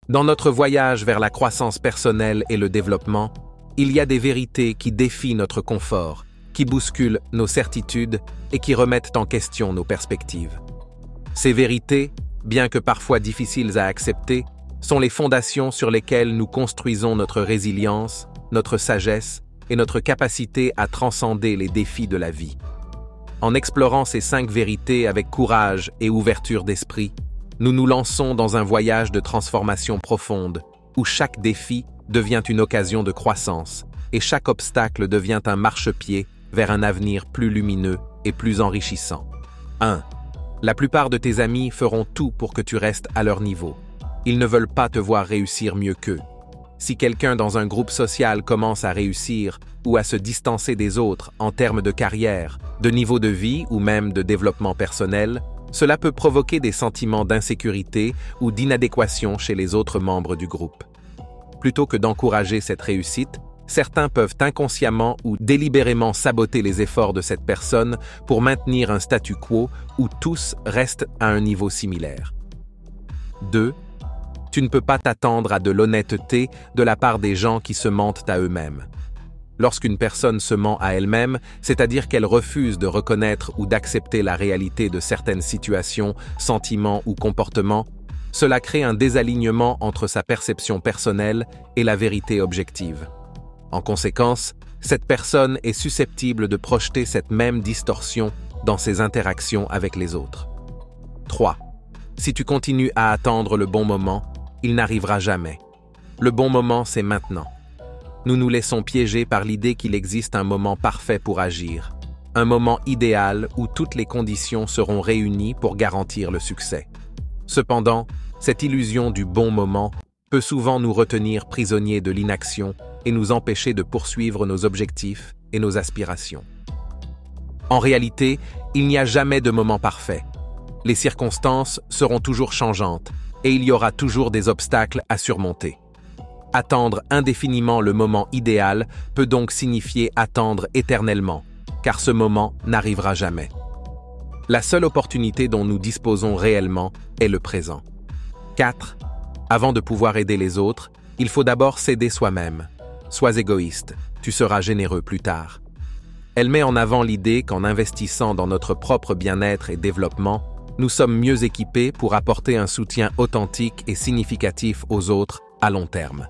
Dans notre voyage vers la croissance personnelle et le développement, il y a des vérités qui défient notre confort, qui bousculent nos certitudes et qui remettent en question nos perspectives. Ces vérités, bien que parfois difficiles à accepter, sont les fondations sur lesquelles nous construisons notre résilience, notre sagesse et notre capacité à transcender les défis de la vie. En explorant ces 5 vérités avec courage et ouverture d'esprit, nous nous lançons dans un voyage de transformation profonde, où chaque défi devient une occasion de croissance et chaque obstacle devient un marchepied vers un avenir plus lumineux et plus enrichissant. 1. La plupart de tes amis feront tout pour que tu restes à leur niveau. Ils ne veulent pas te voir réussir mieux qu'eux. Si quelqu'un dans un groupe social commence à réussir ou à se distancer des autres en termes de carrière, de niveau de vie ou même de développement personnel, cela peut provoquer des sentiments d'insécurité ou d'inadéquation chez les autres membres du groupe. Plutôt que d'encourager cette réussite, certains peuvent inconsciemment ou délibérément saboter les efforts de cette personne pour maintenir un statu quo où tous restent à un niveau similaire. 2. Tu ne peux pas t'attendre à de l'honnêteté de la part des gens qui se mentent à eux-mêmes. Lorsqu'une personne se ment à elle-même, c'est-à-dire qu'elle refuse de reconnaître ou d'accepter la réalité de certaines situations, sentiments ou comportements, cela crée un désalignement entre sa perception personnelle et la vérité objective. En conséquence, cette personne est susceptible de projeter cette même distorsion dans ses interactions avec les autres. 3. Si tu continues à attendre le bon moment, il n'arrivera jamais. Le bon moment, c'est maintenant. Nous nous laissons piéger par l'idée qu'il existe un moment parfait pour agir, un moment idéal où toutes les conditions seront réunies pour garantir le succès. Cependant, cette illusion du bon moment peut souvent nous retenir prisonniers de l'inaction et nous empêcher de poursuivre nos objectifs et nos aspirations. En réalité, il n'y a jamais de moment parfait. Les circonstances seront toujours changeantes et il y aura toujours des obstacles à surmonter. Attendre indéfiniment le moment idéal peut donc signifier attendre éternellement, car ce moment n'arrivera jamais. La seule opportunité dont nous disposons réellement est le présent. 4. Avant de pouvoir aider les autres, il faut d'abord s'aider soi-même. Sois égoïste, tu seras généreux plus tard. Elle met en avant l'idée qu'en investissant dans notre propre bien-être et développement, nous sommes mieux équipés pour apporter un soutien authentique et significatif aux autres à long terme.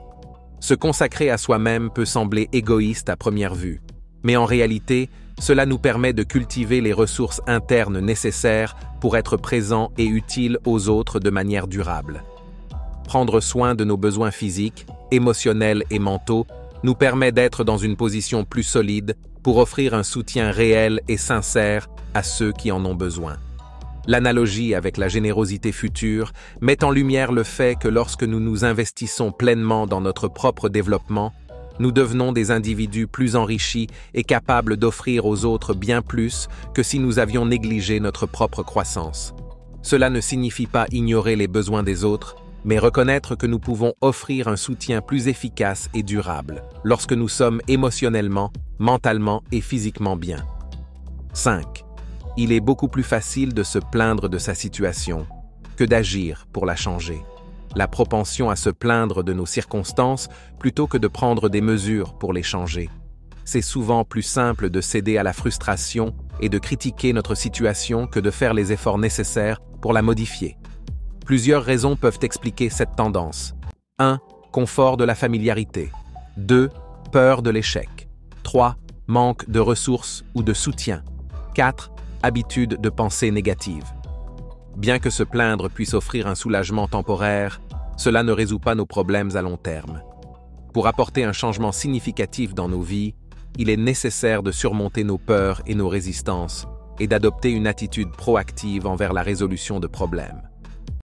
Se consacrer à soi-même peut sembler égoïste à première vue, mais en réalité, cela nous permet de cultiver les ressources internes nécessaires pour être présents et utiles aux autres de manière durable. Prendre soin de nos besoins physiques, émotionnels et mentaux nous permet d'être dans une position plus solide pour offrir un soutien réel et sincère à ceux qui en ont besoin. L'analogie avec la générosité future met en lumière le fait que lorsque nous nous investissons pleinement dans notre propre développement, nous devenons des individus plus enrichis et capables d'offrir aux autres bien plus que si nous avions négligé notre propre croissance. Cela ne signifie pas ignorer les besoins des autres, mais reconnaître que nous pouvons offrir un soutien plus efficace et durable lorsque nous sommes émotionnellement, mentalement et physiquement bien. 5. Il est beaucoup plus facile de se plaindre de sa situation que d'agir pour la changer. La propension à se plaindre de nos circonstances plutôt que de prendre des mesures pour les changer. C'est souvent plus simple de céder à la frustration et de critiquer notre situation que de faire les efforts nécessaires pour la modifier. Plusieurs raisons peuvent expliquer cette tendance. 1. Confort de la familiarité. 2. Peur de l'échec. 3. Manque de ressources ou de soutien. 4. Habitude de pensée négative. Bien que se plaindre puisse offrir un soulagement temporaire, cela ne résout pas nos problèmes à long terme. Pour apporter un changement significatif dans nos vies, il est nécessaire de surmonter nos peurs et nos résistances et d'adopter une attitude proactive envers la résolution de problèmes.